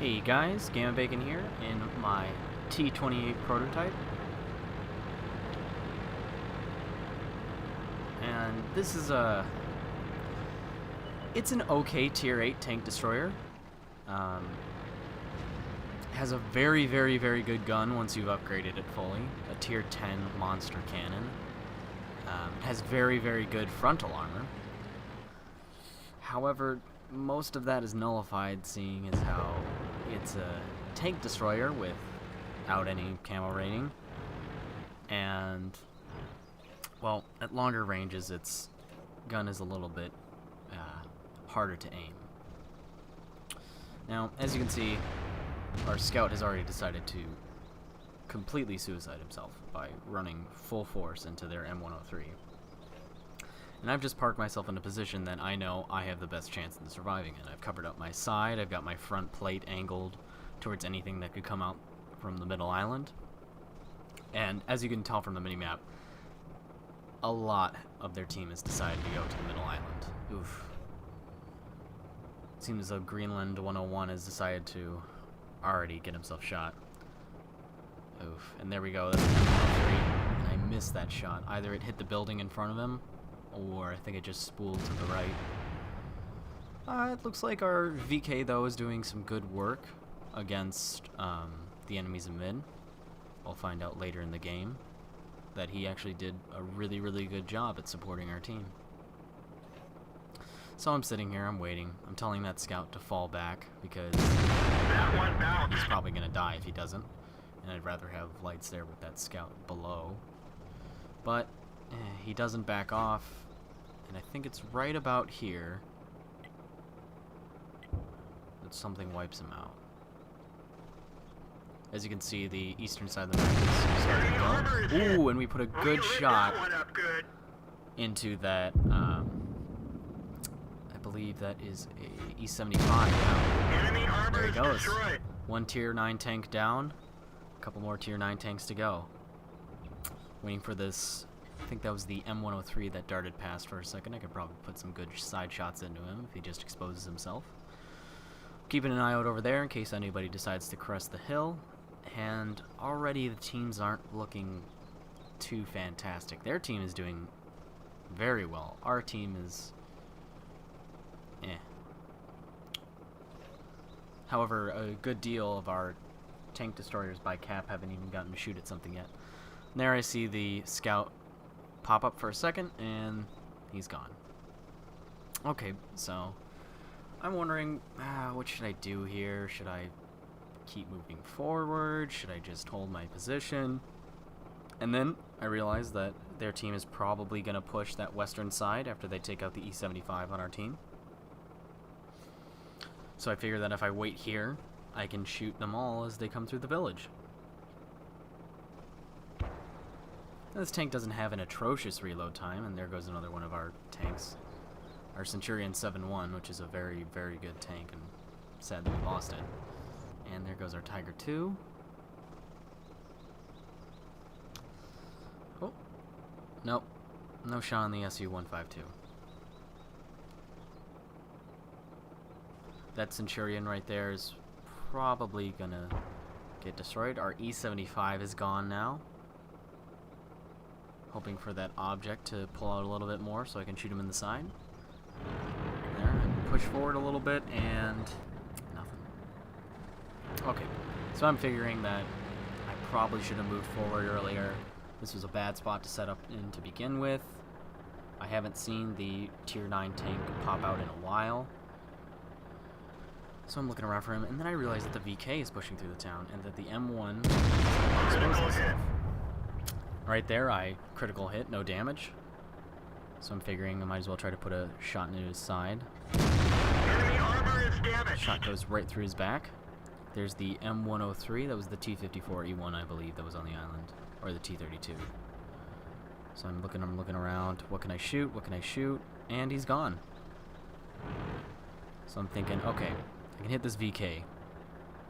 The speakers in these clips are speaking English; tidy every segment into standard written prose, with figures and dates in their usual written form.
Hey guys, Gamma Bacon here in my T28 Prototype. And this is it's an okay tier 8 tank destroyer. Has a very good gun once you've upgraded it fully. A tier 10 monster cannon. It has very good frontal armor. However, most of that is nullified, seeing as how it's a tank destroyer without any camo rating, and well, at longer ranges its gun is a little bit harder to aim. Now, as you can see, our scout has already decided to completely suicide himself by running full force into their M103. And I've just parked myself in a position that I know I have the best chance in surviving in. I've covered up my side, I've got my front plate angled towards anything that could come out from the middle island. And as you can tell from the minimap, a lot of their team has decided to go to the middle island. Oof. It seems as though Greenland 101 has decided to already get himself shot. Oof. And there we go, that's M103. And I missed that shot. Either it hit the building in front of him, or I think it just spooled to the right. It looks like our VK, though, is doing some good work against the enemies in mid. We'll find out later in the game that he actually did a really good job at supporting our team. So I'm sitting here, I'm waiting. I'm telling that scout to fall back because he's probably going to die if he doesn't. And I'd rather have lights there with that scout below. But he doesn't back off, and I think it's right about here that something wipes him out. As you can see, the eastern side of the map is starting to go. Ooh, and we put a good shot into that, I believe that is a E75 down. There he goes. One tier 9 tank down, a couple more tier 9 tanks to go. Waiting for this. I think that was the M103 that darted past for a second. I could probably put some good side shots into him if he just exposes himself. Keeping an eye out over there in case anybody decides to crest the hill. And already the teams aren't looking too fantastic. Their team is doing very well. Our team is However, a good deal of our tank destroyers by cap haven't even gotten to shoot at something yet. And there I see the scout pop up for a second, and he's gone. Okay, so I'm wondering, what should I do here? Should I keep moving forward? Should I just hold my position? And then I realized that their team is probably going to push that western side after they take out the E75 on our team. So I figure that if I wait here, I can shoot them all as they come through the village. This tank doesn't have an atrocious reload time, and there goes another one of our tanks. Our Centurion 7-1, which is a very good tank, and sad that we lost it. And there goes our Tiger 2. Oh. Nope. No shot on the SU-152. That Centurion right there is probably gonna get destroyed. Our E75 is gone now. Hoping for that object to pull out a little bit more so I can shoot him in the side. There, push forward a little bit, and nothing. Okay, so I'm figuring that I probably should have moved forward earlier. This was a bad spot to set up in to begin with. I haven't seen the tier 9 tank pop out in a while. So I'm looking around for him, and then I realize that the VK is pushing through the town, and that the M1 exposed himself. Right there, I critical hit, no damage. So I'm figuring I might as well try to put a shot into his side. Enemy armor is damaged. Shot goes right through his back. There's the M103, that was the T54E1, I believe, that was on the island. Or the T32. So I'm looking around. What can I shoot? What can I shoot? And he's gone. So I'm thinking, okay, I can hit this VK.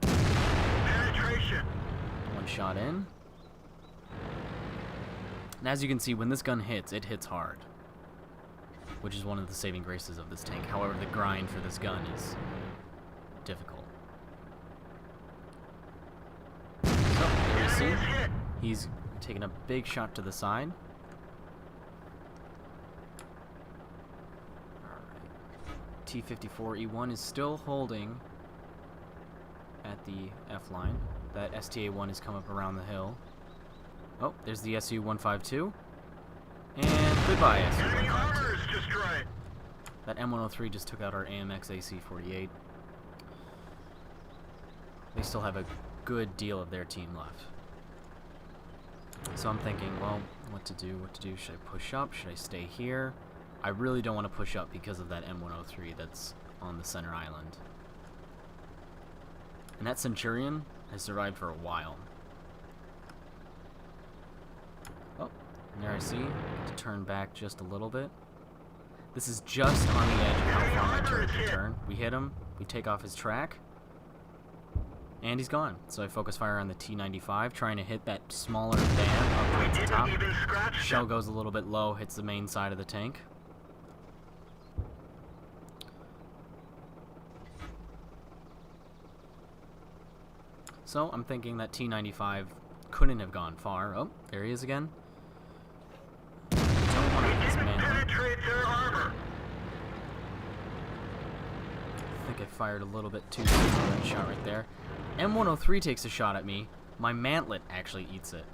Penetration. One shot in. And as you can see, when this gun hits, it hits hard. which is one of the saving graces of this tank. However, the grind for this gun is difficult. Enemy is hit. He's taking a big shot to the side. T-54 E1 is still holding at the F line. That STA-1 has come up around the hill. Oh, there's the SU-152. And goodbye, Enemy armor SU-152. is destroyed. That M103 just took out our AMX AC-48. They still have a good deal of their team left. So I'm thinking, well, what to do? Should I push up? Should I stay here? I really don't want to push up because of that M103 that's on the center island. And that Centurion has survived for a while. Oh, and there I see. To turn back just a little bit. This is just on the edge of how far my turret can turn. We hit him. We take off his track. And he's gone. So I focus fire on the T95, trying to hit that smaller band up towards the top. Even scratch Shell them. goes a little bit low, hits the main side of the tank. So I'm thinking that T95 couldn't have gone far. Oh, there he is again. Don't want to dismantle him. Penetrate their armor. I think I fired a little bit too soon on that shot right there. M103 takes a shot at me. My mantlet actually eats it.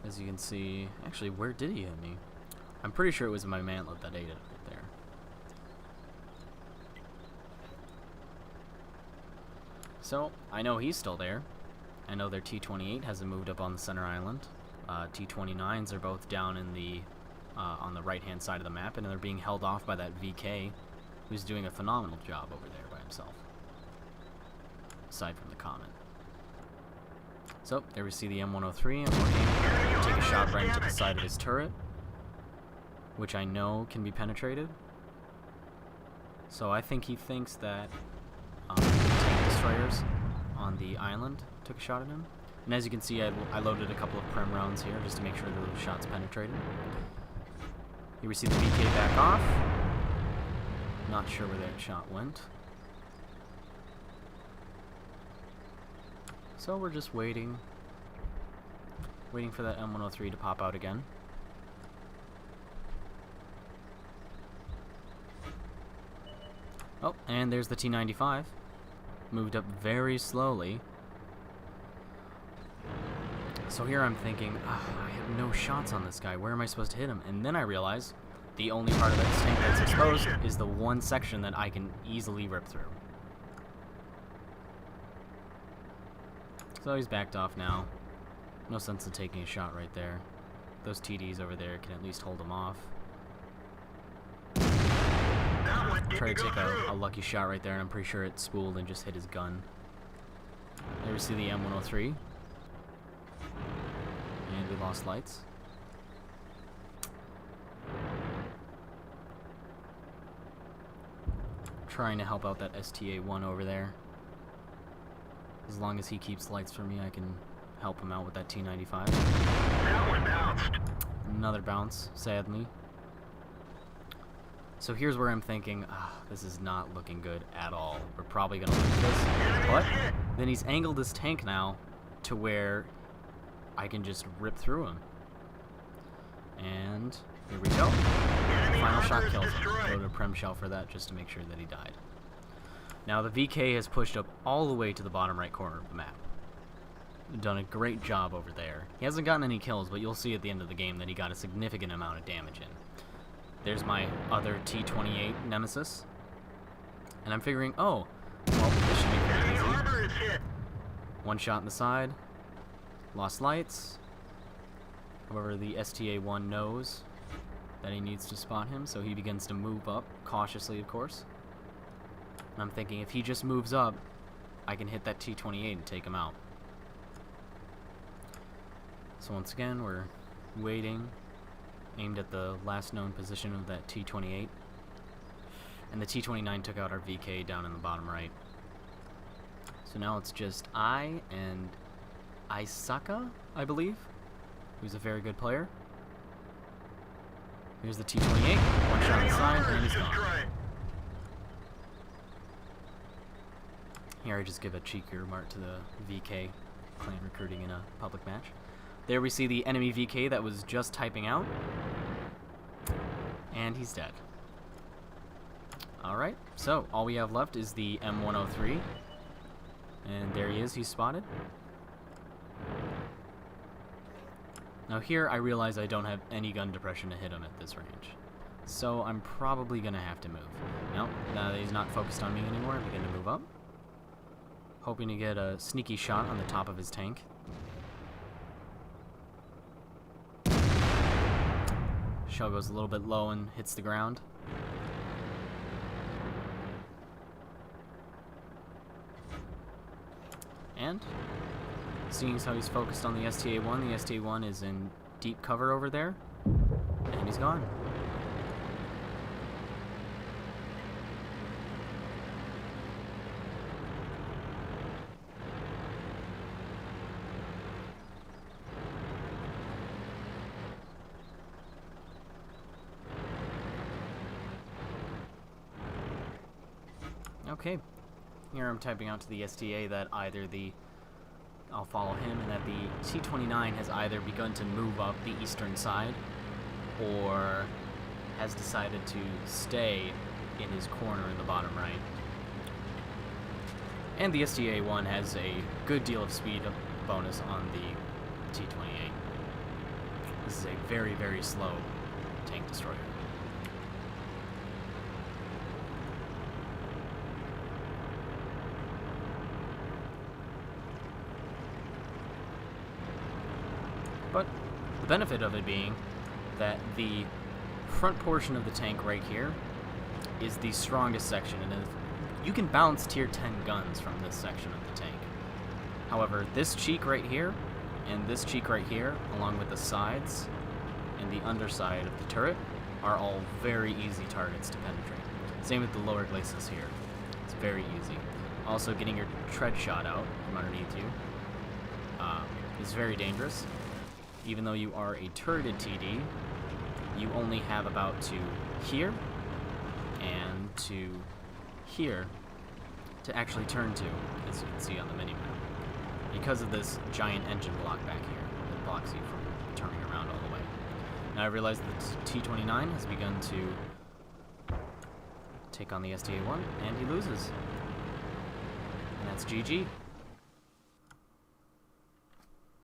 As you can see, actually, where did he hit me? I'm pretty sure it was my mantlet that ate it right there. So, I know he's still there. I know their T28 hasn't moved up on the center island. T29s are both down in the on the right-hand side of the map, and they're being held off by that VK, who's doing a phenomenal job over there by himself. Aside from the comment. So, there we see the M103, and we're going to take a shot right into the side of his turret, which I know can be penetrated. So I think he thinks that tank destroyers on the island took a shot at him. And as you can see, I loaded a couple of Prem rounds here just to make sure that those shots penetrated. Here we see the VK back off. Not sure where that shot went. So we're just waiting for that M103 to pop out again. Oh, and there's the T95. Moved up very slowly. So here I'm thinking, I have no shots on this guy. Where am I supposed to hit him? And then I realize the only part of that tank that's exposed is the one section that I can easily rip through. So he's backed off now. No sense in taking a shot right there. Those TDs over there can at least hold him off. Try to take a lucky shot right there, and I'm pretty sure it spooled and just hit his gun. There we see the M103. And we lost lights. Trying to help out that STA-1 over there. As long as he keeps lights for me, I can help him out with that T95. That one bounced. Another bounce, sadly. So here's where I'm thinking, this is not looking good at all. We're probably going to lose this. But then he's angled his tank now to where I can just rip through him. And here we go. Final shot kills him. Loaded a Prem shell for that just to make sure that he died. Now the VK has pushed up all the way to the bottom right corner of the map. Done a great job over there. He hasn't gotten any kills, but you'll see at the end of the game that he got a significant amount of damage in. There's my other T28 Nemesis. And I'm figuring, oh, well, this should be pretty easy. One shot in the side. Lost lights. However, the STA-1 knows that he needs to spot him, so he begins to move up, cautiously, of course. And I'm thinking, if he just moves up, I can hit that T28 and take him out. So once again, we're waiting, aimed at the last known position of that T28. And the T29 took out our VK down in the bottom right. So now it's just I and Isaka, I believe, who's a very good player. Here's the T28, one shot on the side, and he's gone. Here I just give a cheeky remark to the VK clan recruiting in a public match. There we see the enemy VK that was just typing out. And he's dead. Alright, so all we have left is the M103. And there he is, he's spotted. Now here I realize I don't have any gun depression to hit him at this range. So I'm probably going to have to move. Now that he's not focused on me anymore, I begin to move up. Hoping to get a sneaky shot on the top of his tank. Shell goes a little bit low and hits the ground. And seeing as how he's focused on the STA-1, the STA-1 is in deep cover over there. And he's gone. Okay, here I'm typing out to the STA that either I'll follow him, and that the T29 has either begun to move up the eastern side, or has decided to stay in his corner in the bottom right. And the STA-1 has a good deal of speed bonus on the T28. This is a very, very slow tank destroyer. But the benefit of it being that the front portion of the tank right here is the strongest section, and you can bounce tier 10 guns from this section of the tank. However, this cheek right here and this cheek right here, along with the sides and the underside of the turret, are all very easy targets to penetrate. Same with the lower glacis here. It's very easy. Also, getting your tread shot out from underneath you is very dangerous. Even though you are a turreted TD, you only have about to here and to here to actually turn to, as you can see on the minimap, because of this giant engine block back here that blocks you from turning around all the way. Now I realize that T29 has begun to take on the STA-1, and he loses. And that's GG.